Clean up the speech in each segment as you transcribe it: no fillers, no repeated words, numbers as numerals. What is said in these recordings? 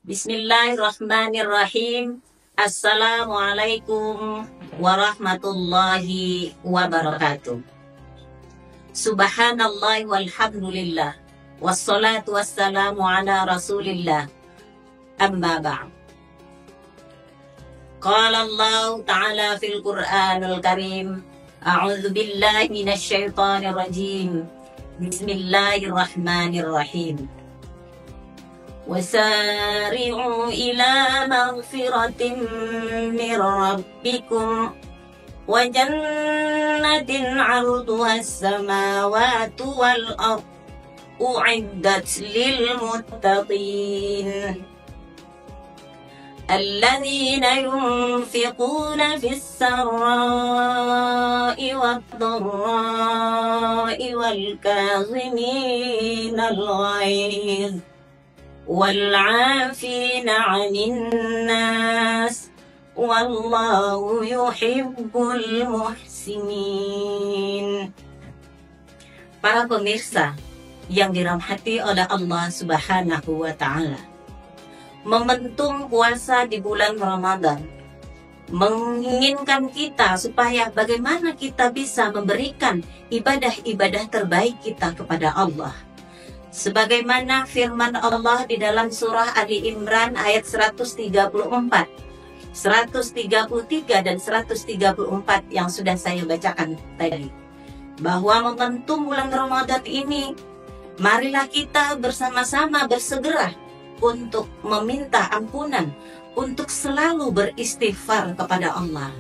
Bismillahirrahmanirrahim. Assalamualaikum warahmatullahi wabarakatuh. Subhanallah walhamdulillah. Wassalatu wassalamu ala rasulillah. Amma ba'd. Qala Allah ta'ala fil Qur'anul Karim. A'udzu billahi minasy syaithanir rajim. Bismillahirrahmanirrahim. وسارعوا إلى مغفرة من ربكم وجنة عرضها السماوات والأرض أعدت للمتقين الذين ينفقون في السراء والضراء والكاظمين الغيظ والعافين عن الناس والله يحب المحسنين. Para pemirsa yang dirahmati oleh Allah Subhanahu wa Ta'ala, momentum puasa di bulan Ramadan menginginkan kita supaya bagaimana kita bisa memberikan ibadah-ibadah terbaik kita kepada Allah. Sebagaimana firman Allah di dalam surah Ali Imran ayat 134, 133 dan 134 yang sudah saya bacakan tadi. Bahwa momentum bulan Ramadan ini, marilah kita bersama-sama bersegera untuk meminta ampunan, untuk selalu beristighfar kepada Allah.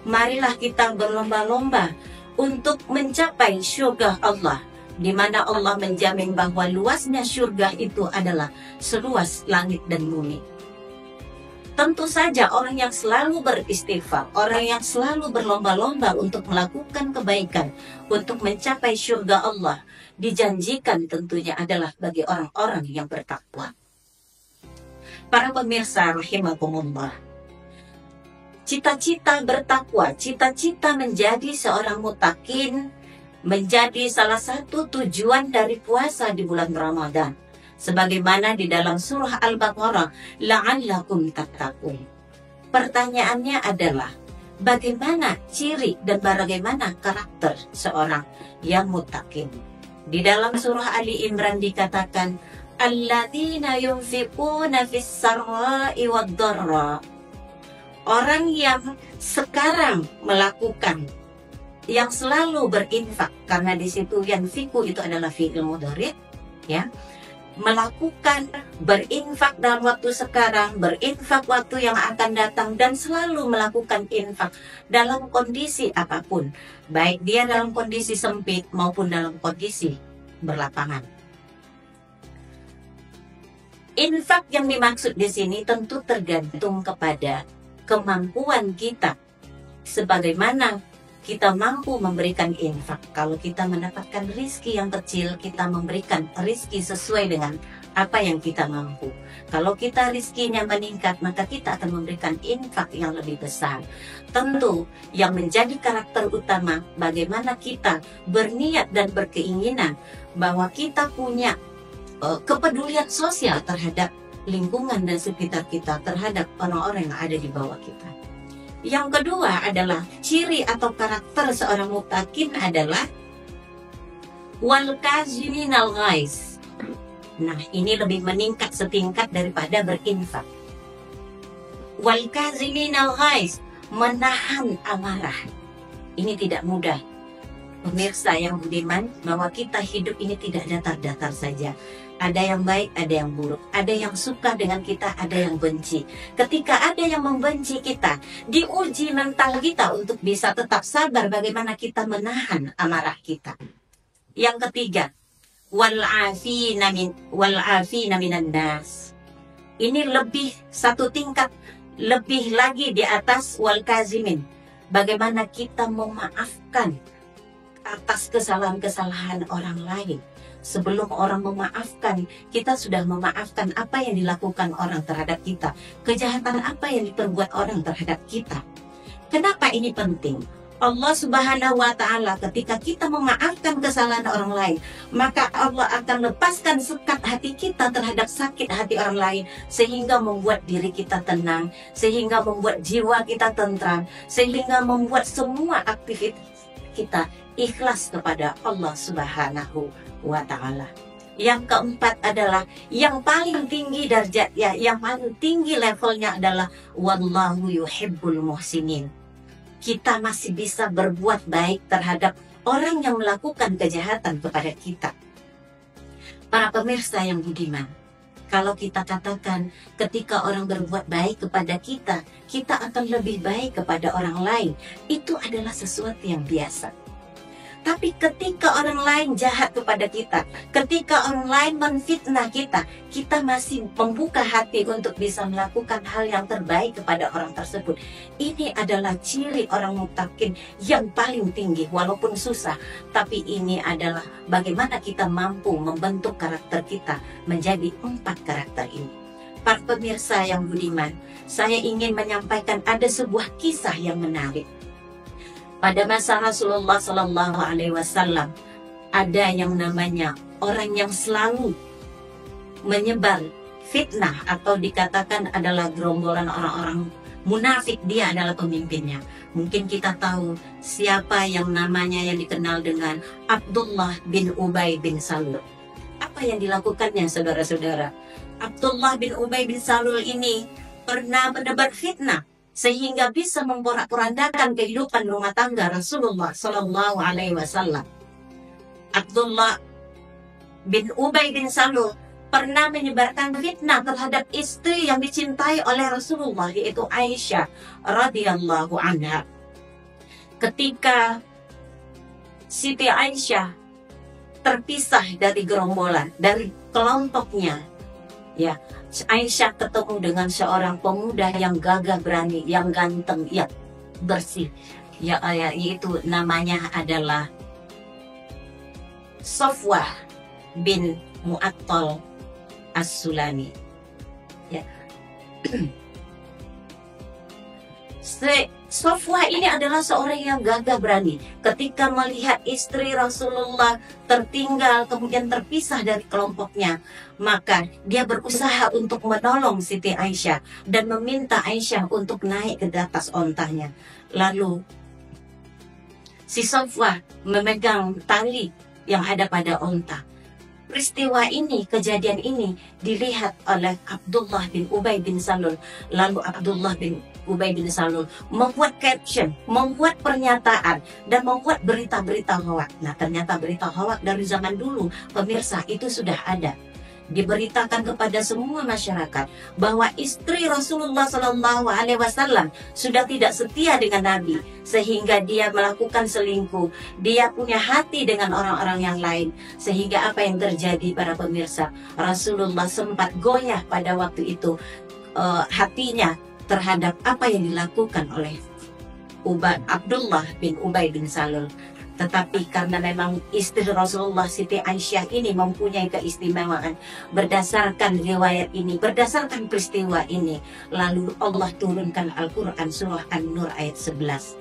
Marilah kita berlomba-lomba untuk mencapai syurga Allah, di mana Allah menjamin bahwa luasnya syurga itu adalah seluas langit dan bumi. Tentu saja orang yang selalu beristighfar, orang yang selalu berlomba-lomba untuk melakukan kebaikan, untuk mencapai syurga Allah, dijanjikan tentunya adalah bagi orang-orang yang bertakwa. Para pemirsa rahimakumullah, cita-cita bertakwa, cita-cita menjadi seorang muttaqin menjadi salah satu tujuan dari puasa di bulan Ramadan. Sebagaimana di dalam surah Al-Baqarah, la'allakum tattaqun. Pertanyaannya adalah, bagaimana ciri dan bagaimana karakter seorang yang muttaqin? Di dalam surah Ali Imran dikatakan, alladzina yunfiquna fis sarra'i wad dharra. Orang yang sekarang melakukan, yang selalu berinfak, karena di situ yanfiku itu adalah fi'il mudhari', ya, melakukan berinfak dalam waktu sekarang, berinfak waktu yang akan datang, dan selalu melakukan infak dalam kondisi apapun, baik dia dalam kondisi sempit maupun dalam kondisi berlapangan. Infak yang dimaksud di sini tentu tergantung kepada kemampuan kita, sebagaimana kita mampu memberikan infak. Kalau kita mendapatkan rizki yang kecil, kita memberikan rizki sesuai dengan apa yang kita mampu. Kalau kita rizkinya meningkat, maka kita akan memberikan infak yang lebih besar. Tentu yang menjadi karakter utama, bagaimana kita berniat dan berkeinginan bahwa kita punya kepedulian sosial terhadap lingkungan dan sekitar kita, terhadap orang-orang yang ada di bawah kita. Yang kedua adalah ciri atau karakter seorang muttaqin adalah wal kaziminal ghaiz. Nah, ini lebih meningkat setingkat daripada berinfak. Wal kaziminal ghaiz, menahan amarah. Ini tidak mudah. Pemirsa yang budiman, bahwa kita hidup ini tidak datar-datar saja. Ada yang baik, ada yang buruk. Ada yang suka dengan kita, ada yang benci. Ketika ada yang membenci kita, diuji mental kita untuk bisa tetap sabar bagaimana kita menahan amarah kita. Yang ketiga, wal'afina minan nas. Ini lebih satu tingkat lebih lagi di atas wal kazimin. Bagaimana kita memaafkan atas kesalahan-kesalahan orang lain. Sebelum orang memaafkan, kita sudah memaafkan apa yang dilakukan orang terhadap kita, kejahatan apa yang diperbuat orang terhadap kita. Kenapa ini penting? Allah Subhanahu wa Ta'ala, ketika kita memaafkan kesalahan orang lain, maka Allah akan lepaskan sekat hati kita terhadap sakit hati orang lain, sehingga membuat diri kita tenang, sehingga membuat jiwa kita tentram, sehingga membuat semua aktivitas kita ikhlas kepada Allah Subhanahu wa Ta'ala. Yang keempat adalah yang paling tinggi derajatnya, yang paling tinggi levelnya adalah wallahu yuhibbul muhsinin. Kita masih bisa berbuat baik terhadap orang yang melakukan kejahatan kepada kita. Para pemirsa yang budiman, kalau kita katakan ketika orang berbuat baik kepada kita, kita akan lebih baik kepada orang lain, itu adalah sesuatu yang biasa. Tapi ketika orang lain jahat kepada kita, ketika orang lain menfitnah kita, kita masih membuka hati untuk bisa melakukan hal yang terbaik kepada orang tersebut. Ini adalah ciri orang muttaqin yang paling tinggi, walaupun susah. Tapi ini adalah bagaimana kita mampu membentuk karakter kita menjadi 4 karakter ini. Para pemirsa yang budiman, saya ingin menyampaikan ada sebuah kisah yang menarik. Pada masa Rasulullah Sallallahu Alaihi Wasallam, ada yang namanya orang yang selalu menyebar fitnah, atau dikatakan adalah gerombolan orang-orang munafik. Dia adalah pemimpinnya. Mungkin kita tahu siapa yang namanya yang dikenal dengan Abdullah bin Ubay bin Salul. Apa yang dilakukannya, saudara-saudara? Abdullah bin Ubay bin Salul ini pernah menebar fitnah sehingga bisa memporak-porandakan kehidupan rumah tangga Rasulullah Sallallahu Alaihi Wasallam. Abdullah bin Ubay bin Salul pernah menyebarkan fitnah terhadap istri yang dicintai oleh Rasulullah, yaitu Aisyah radhiyallahu anha. Ketika Siti Aisyah terpisah dari gerombolan, dari kelompoknya, ya, Aisyah ketemu dengan seorang pemuda yang gagah berani, yang ganteng, yang bersih, yaitu namanya adalah Safwah bin Mu'attal As-Sulami. Ya. Safwah ini adalah seorang yang gagah berani. Ketika melihat istri Rasulullah tertinggal, kemudian terpisah dari kelompoknya, maka dia berusaha untuk menolong Siti Aisyah dan meminta Aisyah untuk naik ke atas ontanya. Lalu si Safwah memegang tali yang ada pada onta. Peristiwa ini, kejadian ini dilihat oleh Abdullah bin Ubay bin Salul. Lalu Abdullah bin Ubay bin Salul membuat caption, membuat pernyataan, dan membuat berita-berita hoak. Nah, ternyata berita hoak dari zaman dulu, pemirsa, itu sudah ada. Diberitakan kepada semua masyarakat bahwa istri Rasulullah Sallallahu Alaihi Wasallam sudah tidak setia dengan Nabi, sehingga dia melakukan selingkuh. Dia punya hati dengan orang-orang yang lain, sehingga apa yang terjadi, para pemirsa, Rasulullah sempat goyah pada waktu itu hatinya terhadap apa yang dilakukan oleh Abdullah bin Ubay bin Salul. Tetapi karena memang istri Rasulullah Siti Aisyah ini mempunyai keistimewaan, berdasarkan riwayat ini, berdasarkan peristiwa ini, lalu Allah turunkan Al-Quran surah An-Nur ayat 11.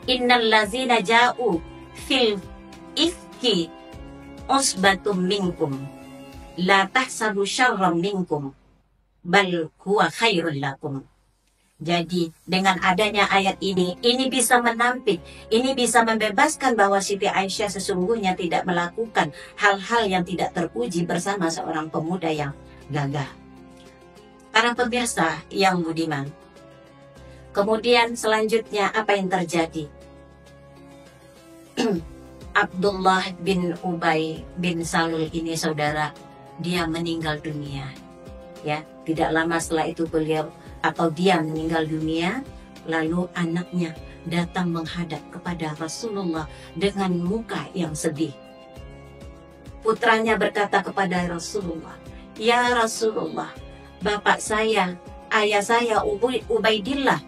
Innal ladzina ja'u fil ifki usbatum minkum la tahsabu syarram minkum bal huwa khairul lakum. Jadi dengan adanya ayat ini bisa menampik, ini bisa membebaskan bahwa Siti Aisyah sesungguhnya tidak melakukan hal-hal yang tidak terpuji bersama seorang pemuda yang gagah. Para pemirsa yang budiman, kemudian selanjutnya apa yang terjadi? Abdullah bin Ubay bin Salul ini, saudara, dia meninggal dunia. Ya, tidak lama setelah itu dia meninggal dunia, lalu anaknya datang menghadap kepada Rasulullah dengan muka yang sedih. Putranya berkata kepada Rasulullah, "Ya Rasulullah, bapak saya, ayah saya Ubaidillah,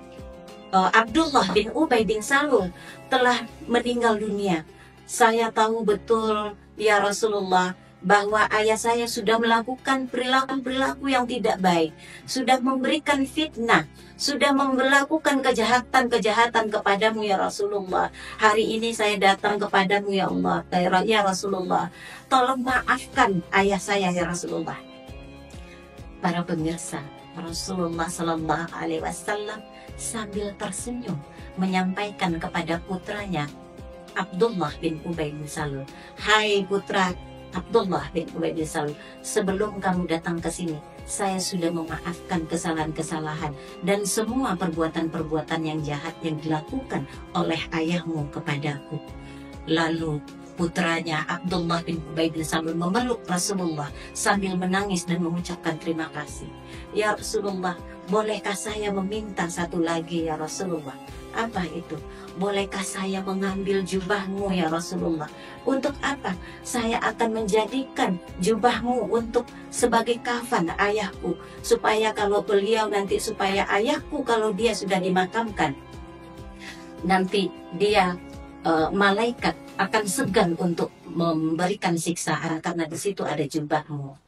Abdullah bin Ubay bin Salul telah meninggal dunia. Saya tahu betul, ya Rasulullah, bahwa ayah saya sudah melakukan perilaku-perilaku yang tidak baik, sudah memberikan fitnah, sudah melakukan kejahatan-kejahatan kepadamu ya Rasulullah. Hari ini saya datang kepadamu ya Allah, ya Rasulullah. Tolong maafkan ayah saya ya Rasulullah. Para pemirsa, Rasulullah Shallallahu Alaihi Wasallam sambil tersenyum menyampaikan kepada putranya Abdullah bin Ubay bin Salul, hai putra Abdullah bin Ubay bin Salul, sebelum kamu datang ke sini, saya sudah memaafkan kesalahan-kesalahan dan semua perbuatan-perbuatan yang jahat yang dilakukan oleh ayahmu kepadaku. Lalu putranya Abdullah bin Ubay bin Salul memeluk Rasulullah sambil menangis dan mengucapkan terima kasih. Ya Rasulullah, bolehkah saya meminta satu lagi ya Rasulullah? Apa itu? Bolehkah saya mengambil jubahmu ya Rasulullah? Untuk apa? Saya akan menjadikan jubahmu untuk sebagai kafan ayahku, supaya kalau beliau nanti, supaya ayahku kalau dia sudah dimakamkan, nanti dia malaikat akan segan untuk memberikan siksaan karena di situ ada jubahmu.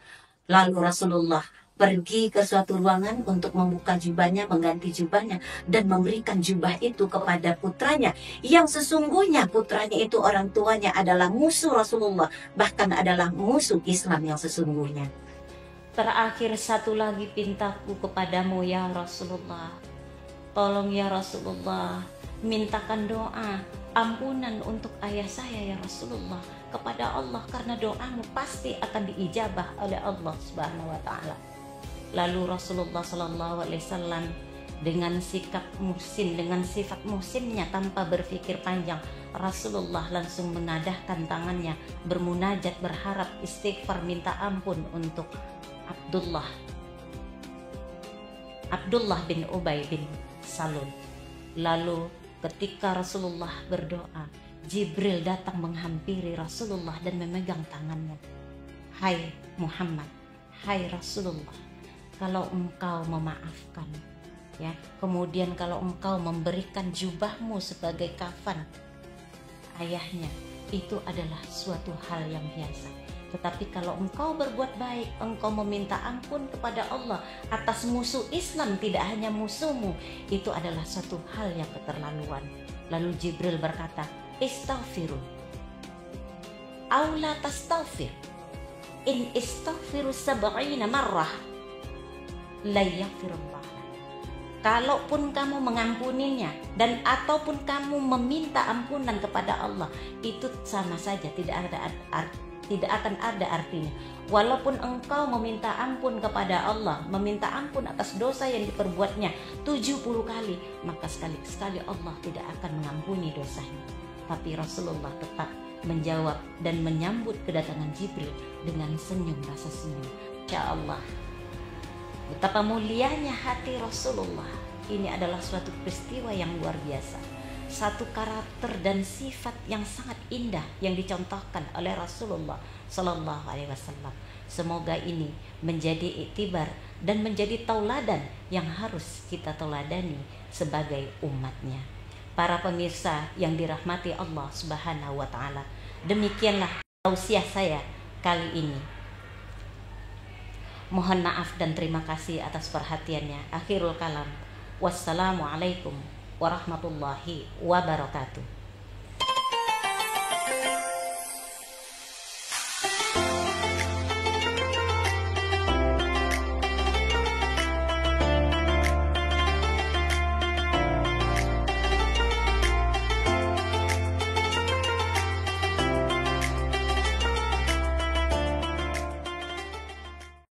Lalu Rasulullah pergi ke suatu ruangan untuk membuka jubahnya, mengganti jubahnya, dan memberikan jubah itu kepada putranya, yang sesungguhnya putranya itu orang tuanya adalah musuh Rasulullah, bahkan adalah musuh Islam yang sesungguhnya. Terakhir satu lagi pintaku kepadamu ya Rasulullah, tolong ya Rasulullah, mintakan doa ampunan untuk ayah saya ya Rasulullah kepada Allah, karena doamu pasti akan diijabah oleh Allah Subhanahu wa Ta'ala. Lalu Rasulullah Sallallahu Alaihi Wasallam dengan sikap muhsin, dengan sifat muhsinnya, tanpa berpikir panjang, Rasulullah langsung mengadahkan tangannya, bermunajat, berharap istighfar, minta ampun untuk Abdullah bin Ubay bin Salul. Lalu ketika Rasulullah berdoa, Jibril datang menghampiri Rasulullah dan memegang tangannya. Hai Muhammad, hai Rasulullah, kalau engkau memaafkan, ya, kemudian kalau engkau memberikan jubahmu sebagai kafan ayahnya, itu adalah suatu hal yang biasa. Tetapi kalau engkau berbuat baik, engkau meminta ampun kepada Allah atas musuh Islam, tidak hanya musuhmu, itu adalah suatu hal yang keterlaluan. Lalu Jibril berkata, istaghfiru aw la tastaghfir, in istaghfiru sab'ina marrah la yaghfirullah. Kalaupun kamu mengampuninya dan ataupun kamu meminta ampunan kepada Allah, itu sama saja, tidak akan ada artinya. Walaupun engkau meminta ampun kepada Allah, meminta ampun atas dosa yang diperbuatnya 70 kali, maka sekali-sekali Allah tidak akan mengampuni dosanya. Tapi Rasulullah tetap menjawab dan menyambut kedatangan Jibril dengan senyum, rasa senyum. Insya Allah, betapa mulianya hati Rasulullah. Ini adalah suatu peristiwa yang luar biasa, satu karakter dan sifat yang sangat indah yang dicontohkan oleh Rasulullah Sallallahu Alaihi Wasallam. Semoga ini menjadi iktibar dan menjadi tauladan yang harus kita tauladani sebagai umatnya. Para pemirsa yang dirahmati Allah Subhanahu wa Ta'ala, demikianlah tausiah saya kali ini. Mohon maaf dan terima kasih atas perhatiannya. Akhirul kalam. Wassalamualaikum warahmatullahi wabarakatuh.